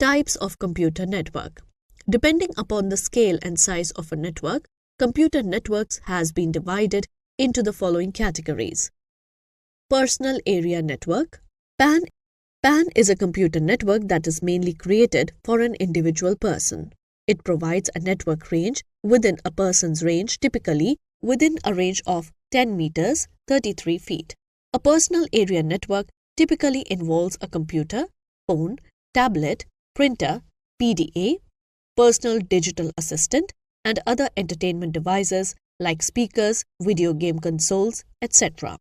Types of computer network. Depending upon the scale and size of a network, computer networks has been divided into the following categories. Personal area network. PAN is a computer network that is mainly created for an individual person. It provides a network range within a person's range, typically within a range of 10 meters, 33 feet. A personal area network typically involves a computer, phone, tablet, printer, PDA, personal digital assistant, and other entertainment devices like speakers, video game consoles, etc.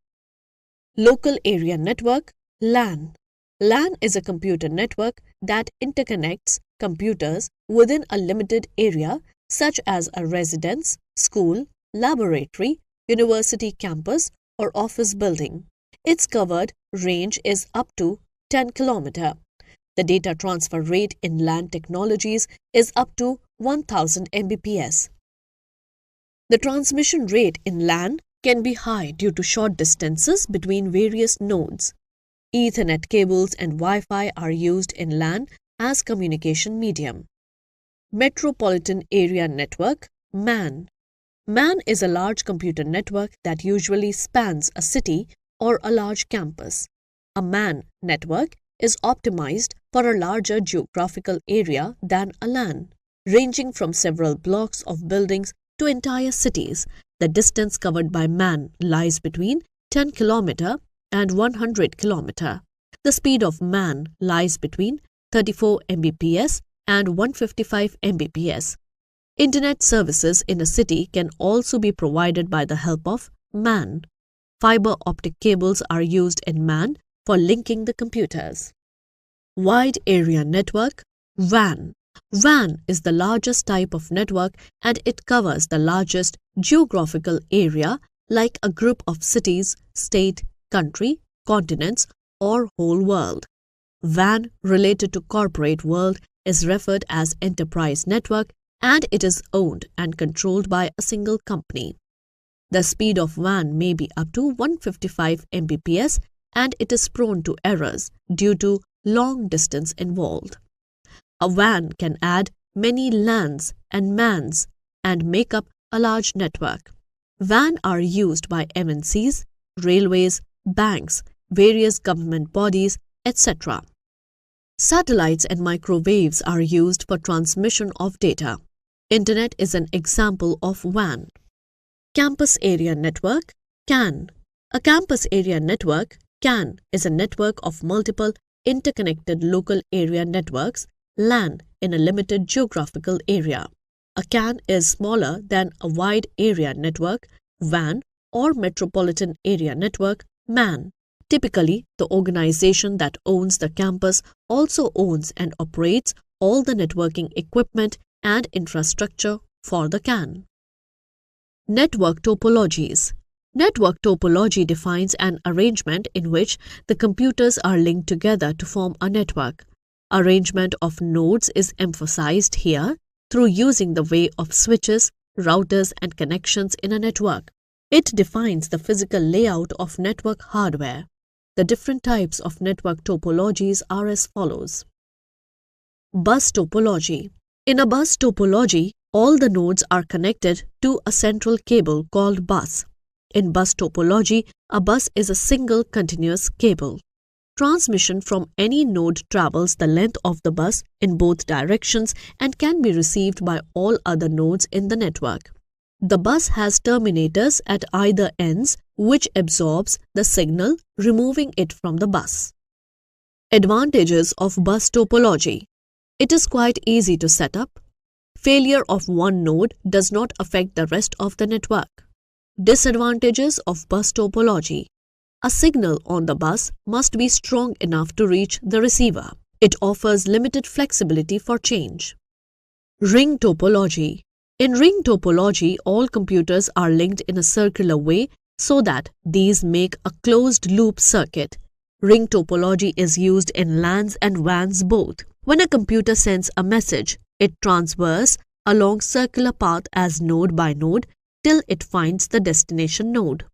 Local area network, LAN. LAN is a computer network that interconnects computers within a limited area such as a residence, school, laboratory, university campus, or office building. Its covered range is up to 10 km. The data transfer rate in LAN technologies is up to 1000 Mbps. The transmission rate in LAN can be high due to short distances between various nodes. Ethernet cables and Wi-Fi are used in LAN as communication medium. Metropolitan Area Network, MAN. MAN is a large computer network that usually spans a city or a large campus. A MAN network is optimized for a larger geographical area than a LAN, ranging from several blocks of buildings to entire cities. The distance covered by MAN lies between 10 km and 100 km. The speed of MAN lies between 34 Mbps and 155 Mbps. Internet services in a city can also be provided by the help of MAN. Fiber optic cables are used in MAN for linking the computers. Wide Area Network, WAN. WAN is the largest type of network and it covers the largest geographical area like a group of cities, state, country, continents, or whole world. WAN related to corporate world is referred as enterprise network and it is owned and controlled by a single company. The speed of WAN may be up to 155 Mbps and it is prone to errors due to long distance involved. A WAN can add many LANs and MANs and make up a large network. WAN are used by MNCs, railways, banks, various government bodies, etc. Satellites and microwaves are used for transmission of data. Internet is an example of WAN. Campus Area Network, CAN. A campus area network, CAN, is a network of multiple interconnected local area networks, LAN, in a limited geographical area. A CAN is smaller than a wide area network, WAN, or metropolitan area network, MAN. Typically, the organization that owns the campus also owns and operates all the networking equipment and infrastructure for the CAN. Network topologies. Network topology defines an arrangement in which the computers are linked together to form a network. Arrangement of nodes is emphasized here through using the way of switches, routers, and connections in a network. It defines the physical layout of network hardware. The different types of network topologies are as follows. Bus topology. In a bus topology, all the nodes are connected to a central cable called bus. In bus topology, a bus is a single continuous cable. Transmission from any node travels the length of the bus in both directions and can be received by all other nodes in the network. The bus has terminators at either ends which absorbs the signal, removing it from the bus. Advantages of bus topology. It is quite easy to set up. Failure of one node does not affect the rest of the network. Disadvantages of bus topology. A signal on the bus must be strong enough to reach the receiver. It offers limited flexibility for change. Ring topology. In ring topology, all computers are linked in a circular way so that these make a closed-loop circuit. Ring topology is used in LANs and WANs both. When a computer sends a message, it transverses along circular path as node by node till it finds the destination node.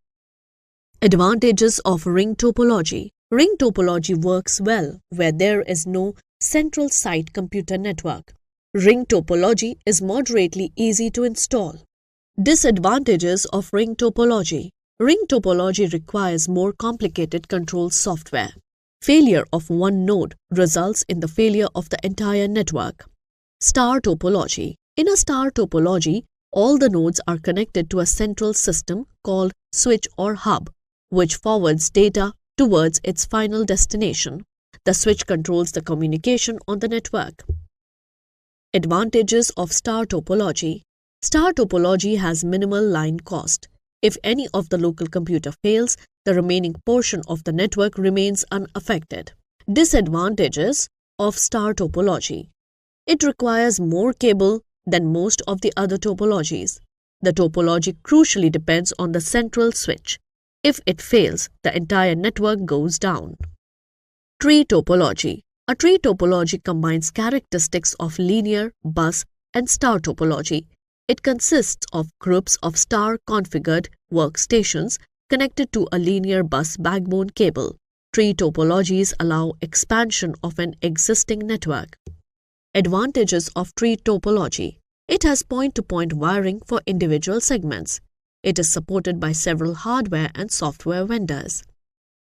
Advantages of ring topology. Ring topology works well where there is no Central Site Computer Network. Ring topology is moderately easy to install. Disadvantages of ring topology. Ring topology requires more complicated control software. Failure of one node results in the failure of the entire network. Star topology. In a star topology, all the nodes are connected to a central system called switch or hub, which forwards data towards its final destination. The switch controls the communication on the network. Advantages of star topology. Star topology has minimal line cost. If any of the local computer fails, the remaining portion of the network remains unaffected. Disadvantages of star topology. It requires more cable than most of the other topologies. The topology crucially depends on the central switch. If it fails, the entire network goes down. Tree topology. A tree topology combines characteristics of linear, bus, and star topology. It consists of groups of star-configured workstations connected to a linear bus backbone cable. Tree topologies allow expansion of an existing network. Advantages of tree topology. It has point-to-point wiring for individual segments. It is supported by several hardware and software vendors.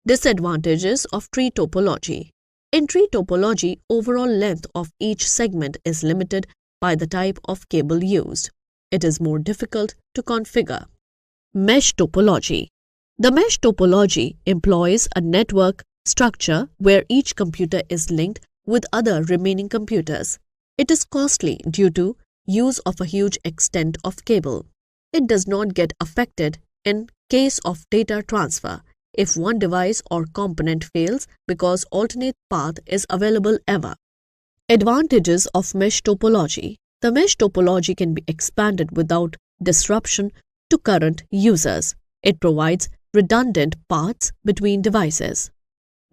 Disadvantages of tree topology. In tree topology, overall length of each segment is limited by the type of cable used. It is more difficult to configure. Mesh topology. The mesh topology employs a network structure where each computer is linked with other remaining computers. It is costly due to use of a huge extent of cable. It does not get affected in case of data transfer if one device or component fails because alternate path is available ever. Advantages of mesh topology. The mesh topology can be expanded without disruption to current users. It provides redundant paths between devices.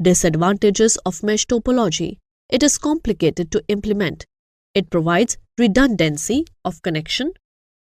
Disadvantages of mesh topology. It is complicated to implement. It provides redundancy of connection